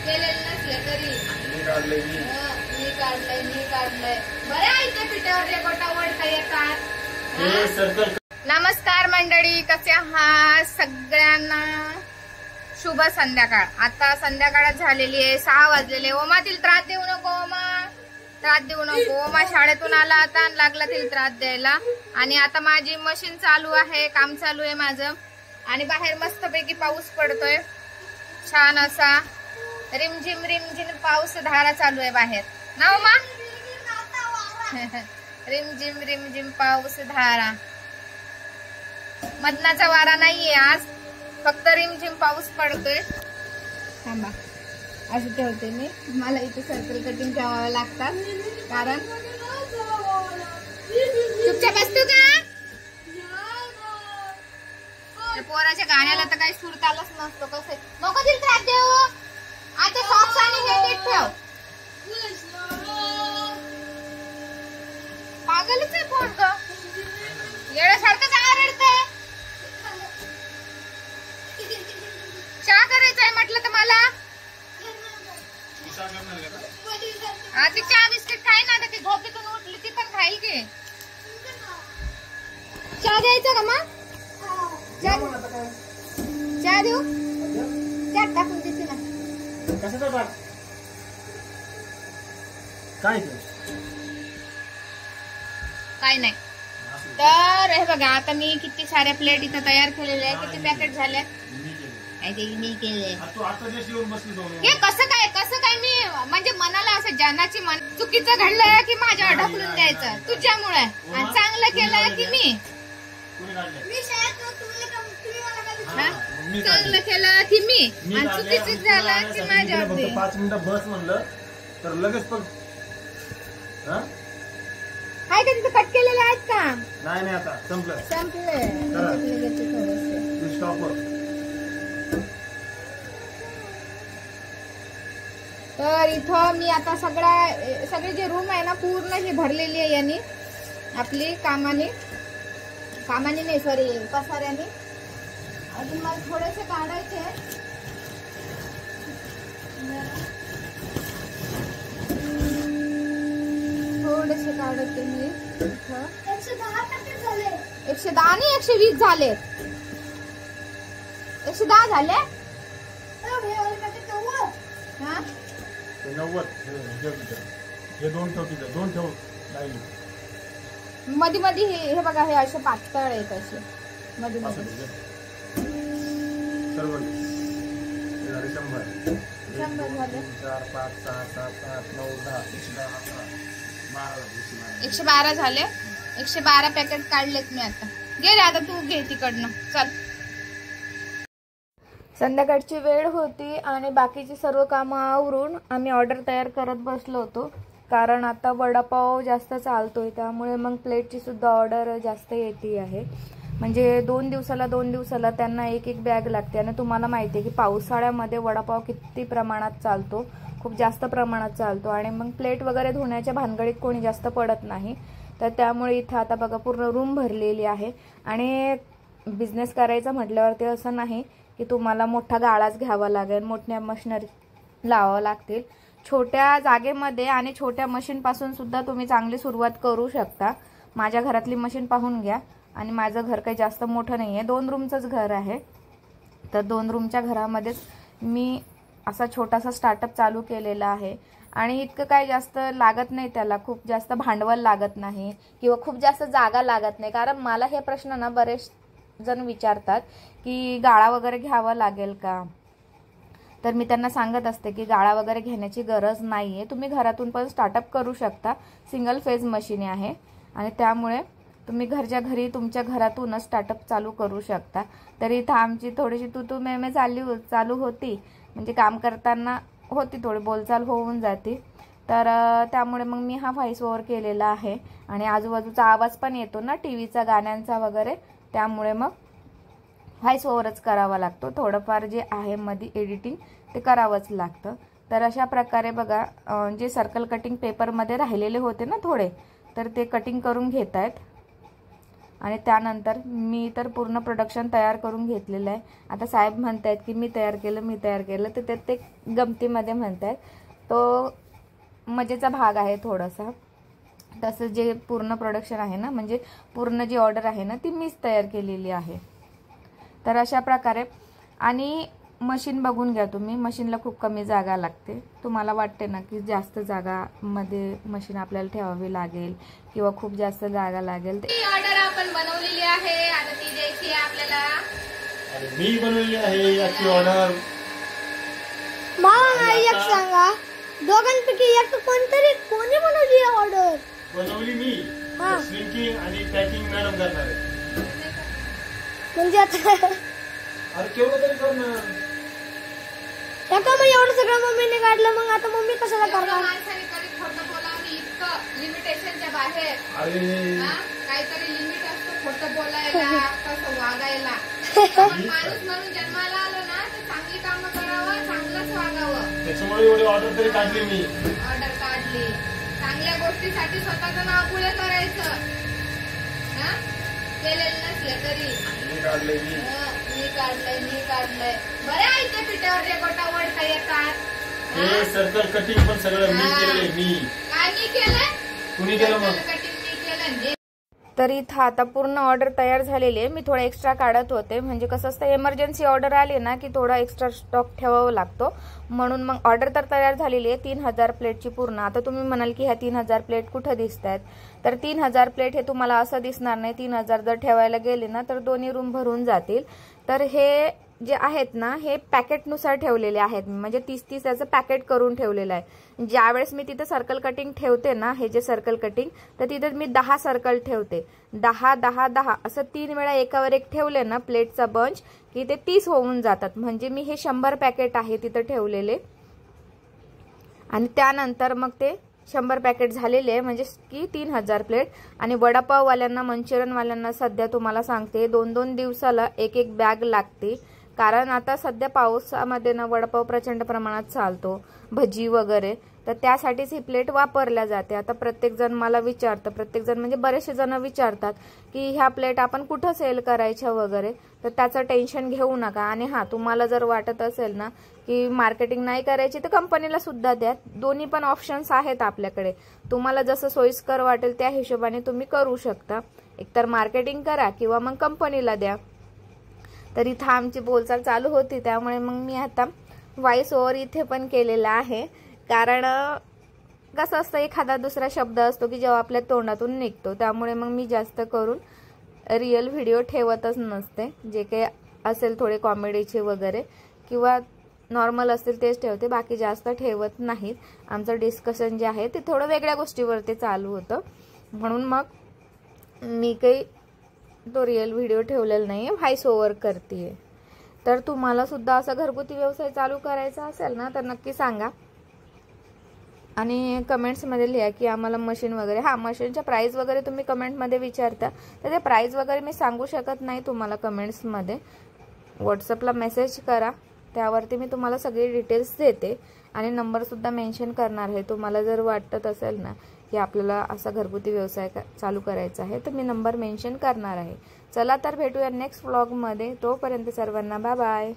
केलेलं नसले तरी मी काढलंय बरं आहे ते पिठावर रेकोटा वडता येतात. नमस्कार मंडळी, कसे आहात सगळ्यांना. शुभ संध्याकाळ. आता संध्याकाळ झालेली आहे, 6 वाजलेले. ओमा तिला त्रास देऊ नको, त्रास देऊ नको. ओमा शाळेतून आला आता, लागला तिला त्रास द्यायला. आणि आता माझी मशीन चालू आहे, काम चालू आहे माझं. आणि बाहेर मस्तपैकी पाऊस पडतोय, छान असा रिमझिम रिमझिम पाऊस धारा चालू आहे बाहेर ना ओमा. रिमझिम रिमझिम पाऊस धारा. मधनाचा वारा नाहीये आज, फक्त रिमझिम पाऊस पडतोय. थांबा असं ठेवते मी, मला इथे सर्कल कटिंग ठेवावं लागतात कारण. चुपचाप बसतो का? पोराच्या गाण्याला तर काही सूर तालच नसतो. कसं नको तिला त्रास देऊ. आता सॉक्स आणि हे नीट ठेव. पागलच आहे पोरग, येण्यासारखं काय रडतंय. चहा करायचंय म्हटलं तर मला. ती चहा बिस्किट खाय ना, ती झोपेतून उठली ती पण खाईल की. चहा द्यायचा का मग? चहा देऊ? चहा टाकून देते ना. कशाचा टाक? काय नाही. तर हे बघा, आता मी किती साऱ्या प्लेट इथं तयार केलेल्या आहे. किती पॅकेट झाले? मी केले. हे कसं काय मी म्हणजे मनाला असं ज्यांची मन चुकीचं घडलं की माझ्यावर ढकलून द्यायचं तुझ्यामुळे, आणि चांगलं केलं की मी चांगलं केलं की मी, आणि चुकीचं झालं की माझ्यावर. 5 मिनिटं बस म्हणलं तर लगेच पण आहे का तिथे कट केलेले आहेत का? नाही आता संपलं. तर इथं मी आता सगळे जे रूम आहे ना पूर्ण ही भरलेली आहे यांनी, आपली कामाने नाही सॉरी पसाऱ्याने. अजून मला थोडेसे काढायचे, थोडेसे काढते मी. 110 आणि 120 झाले. 110 झाले. हा 90 हे दोन ठेव मध्ये मध्ये. हे बघा, हे असे पातळ आहेत असे मध्ये मध्ये. 100 झाले. 112 झाले. 112 पॅकेट काढलेत मी आता. गेले आता, तू घे तिकडनं. चल. संध्याकाळची वेळ होती आणि बाकीची सर्व कामं आवरून आम्ही ऑर्डर तयार करत बसलो होतो. कारण आता वडापाव जास्त चालतोय, त्यामुळे मग प्लेटची सुद्धा ऑर्डर जास्त येते आहे. म्हणजे 2 दिवसाला त्यांना एक बॅग लागते. आणि तुम्हाला माहिती आहे की पावसाळ्यामध्ये वडापाव किती प्रमाणात चालतो, खूप जास्त प्रमाणात चालतो. आणि मग प्लेट वगैरे धुण्याच्या भानगडीत कोणी जास्त पडत नाही. तर त्यामुळे इथं आता बघा पूर्ण रूम भरलेली आहे. आणि बिझनेस करायचा म्हटल्यावरती असं नाही की तुम्हाला मोठा गाळाच घ्यावा लागेल, मोठ्या मशिनरी लावावं लागतील. छोट्या जागेमध्ये आणि छोट्या मशीनपासून सुद्धा तुम्ही चांगली सुरुवात करू शकता. माझ्या घरातली मशीन पाहून घ्या. आणि माझं घर काही जास्त मोठं नाही आहे, 2 रूमचंच घर आहे. तर 2 रूमच्या घरामध्येच मी असा छोटासा स्टार्टअप चालू केलेला आहे. आणि इतकं काही जास्त लागत नाही त्याला, खूप जास्त भांडवल लागत नाही किंवा खूप जास्त जागा लागत नाही. कारण मला हे प्रश्न ना बरेच जण विचारतात की गाळा वगैरे घ्यावा लागेल का. तर मी त्यांना सांगत असते की गाळा वगैरे घेण्याची गरज नाही आहे, तुम्ही घरातून पण स्टार्टअप करू शकता. सिंगल फेज मशीन आहे आणि त्यामुळे तुम्ही घरच्या घरी तुमच्या घरातूनच स्टार्टअप चालू करू शकता. तर इथं आमची थोडीशी तू मेमे चालू होती, म्हणजे काम करताना होती, थोडी बोलचाल होऊन जाते. तर त्यामुळे मग मी हा व्हॉइस ओव्हर केलेला आहे. आणि आजूबाजूचा आवाज पण येतो ना टीव्हीचा, गाण्यांचा वगैरे, त्यामुळे मग व्हॉइस ओव्हरच करावा लागतो. थोडंफार जे आहे मध्ये एडिटिंग ते करावंच लागतं. तर अशा प्रकारे बघा, जे सर्कल कटिंग पेपरमध्ये राहिलेले होते ना थोडे, तर ते कटिंग करून घेत आहेत. आणि त्यानंतर मी तर पूर्ण प्रोडक्शन तयार करून घेतलेलं आहे. आता साहेब म्हणतायत की मी तयार केलं तर त्यात ते गमतीमध्ये म्हणतायत. तो मजेचा भाग आहे थोडासा. तसं जे पूर्ण प्रोडक्शन आहे ना, म्हणजे पूर्ण जी ऑर्डर आहे ना ती मीच तयार केलेली आहे. तर अशा प्रकारे. आणि मशीन बघून घ्या तुम्ही, मशीनला खूप कमी जागा लागते. तुम्हाला वाटते ना की जास्त जागामध्ये मशीन आपल्याला ठेवावी लागेल किंवा खूप जास्त जागा लागेल. ती ऑर्डर आपण बनवलेली आहे, आता ती द्यायची आहे आपल्याला. आणि मी बनवली आहे याची ऑर्डर. मला एक सांगा, दोघांपैकी एक कोणी बनवली ऑर्डर? बनवली मी. हा. श्रिंकिंग आणि पॅकिंग मॅडम करणार आहे. म्हणजे आता अरे केवढं तरी करणार. एका मग एवढं सगळं मम्मीने काढलं, मग आता मम्मी कशाला एवढं करणार? माणसाने कधी खोटं बोलावं इतकं लिमिटेशनच्या बाहेर. अरे हा? काहीतरी लिमिट असतं खोटं बोलायला, कसं वागायला. आपण माणूस म्हणून जन्माला आलो ना तर चांगली कामं करावं, चांगलंच वागावं. त्याच्यामुळे एवढी ऑर्डर तरी काढली मी. ऑर्डर काढली, चांगल्या गोष्टीसाठी स्वतःचं नाव पुढे करायचं. हा? केलेलं नसलं तरी मी काढलंय मी. मी काढलंय. बरे आहे ते पिठावर रेगोटा वडता येतात. हे सर्कल कटिंग पण सगळं मी हा. केलंय मी. काय मी केलंय? कुणी केलं मग? कटिंग मी केलं. तर इथं आता पूर्ण ऑर्डर तयार झालेली आहे. मी थोडा एक्स्ट्रा काढत होते, म्हणजे कसं असतं एमर्जन्सी ऑर्डर आली ना की थोडा एक्स्ट्रा स्टॉक ठेवावा लागतो. म्हणून मग ऑर्डर तर तयार झालेली आहे 3000 प्लेटची पूर्ण. आता तुम्ही म्हणाल की ह्या 3000 प्लेट कुठं दिसत आहेत, तर 3000 प्लेट हे तुम्हाला असं दिसणार नाही. 3000 जर ठेवायला गेले ना तर दोन्ही रूम भरून जातील. तर हे जे आहेत ना हे पॅकेटनुसार ठेवलेले आहेत, म्हणजे 30-30 याचं पॅकेट करून ठेवलेलं आहे. ज्यावेळेस मी तिथं सर्कल कटिंग ठेवते ना, हे जे सर्कल कटिंग, तर तिथे मी 10 सर्कल ठेवते. 10-10-10 असं 3 वेळा एकावर एक ठेवले ना प्लेटचा बंच की ते 30 होऊन जातात. म्हणजे मी हे 100 पॅकेट आहे तिथं ठेवलेले. आणि त्यानंतर मग ते 100 पॅकेट झालेले आहे, म्हणजे की 3000 प्लेट. आणि वडापाववाल्यांना, मंचुरियनवाल्यांना सध्या तुम्हाला सांगते 2-2 दिवसाला एक बॅग लागते. कारण आता सध्या पावसामध्ये ना वडापाव प्रचंड प्रमाणात चालतो, भजी वगैरे, तर त्यासाठीच ही प्लेट वापरल्या जाते. आता प्रत्येकजण मला विचारतं, प्रत्येकजण म्हणजे बरेचसे जण विचारतात की ह्या प्लेट आपण कुठं सेल करायच्या वगैरे, तर त्याचं टेन्शन घेऊ नका. आणि हां, तुम्हाला जर वाटत असेल ना की मार्केटिंग नाही करायची तर कंपनीला सुद्धा द्या. दोन्ही पण ऑप्शन्स आहेत आपल्याकडे. तुम्हाला जसं सोयीस्कर वाटेल त्या हिशोबाने तुम्ही करू शकता. एकतर मार्केटिंग करा किंवा मग कंपनीला द्या. तर इथं आमची बोलचाल चालू होती, त्यामुळे मग मी आता व्हॉइस ओव्हर इथे पण केलेला आहे. कारण कसं असतं एखादा दुसरा शब्द असतो की जेव्हा आपल्या तोंडातून निघतो, त्यामुळे मग मी जास्त करून रिअल व्हिडिओ ठेवतच नसते. जे काही असेल थोडे कॉमेडीचे वगैरे किंवा नॉर्मल असतील तेच ठेवते, बाकी जास्त ठेवत नाहीत. आमचं डिस्कशन जे आहे ते थोडं वेगळ्या गोष्टीवरती चालू होतं, म्हणून मग मी काही तो रिअल व्हिडिओ ठेवलेला नाही आहे, व्हॉइस ओव्हर करते. तर तुम्हाला सुद्धा असा घरगुती व्यवसाय चालू करायचा असेल ना तर नक्की सांगा. आणि कमेंट्समध्ये लिहा की आम्हाला मशीन वगैरे, हां मशीनच्या प्राईस वगैरे तुम्ही कमेंटमध्ये विचारता, तर ते प्राईस वगैरे मी सांगू शकत नाही तुम्हाला कमेंट्समध्ये. व्हॉट्सअपला मेसेज करा, त्यावरती मी तुम्हाला सगळी डिटेल्स देते. आणि नंबरसुद्धा मेन्शन करणार आहे. तुम्हाला जर वाटत असेल ना की आपल्याला असा घरगुती व्यवसाय चालू करायचा आहे तर मी नंबर मेन्शन करणार आहे. चला तर भेटूया नेक्स्ट व्लॉगमध्ये. तोपर्यंत सर्वांना बाय बाय.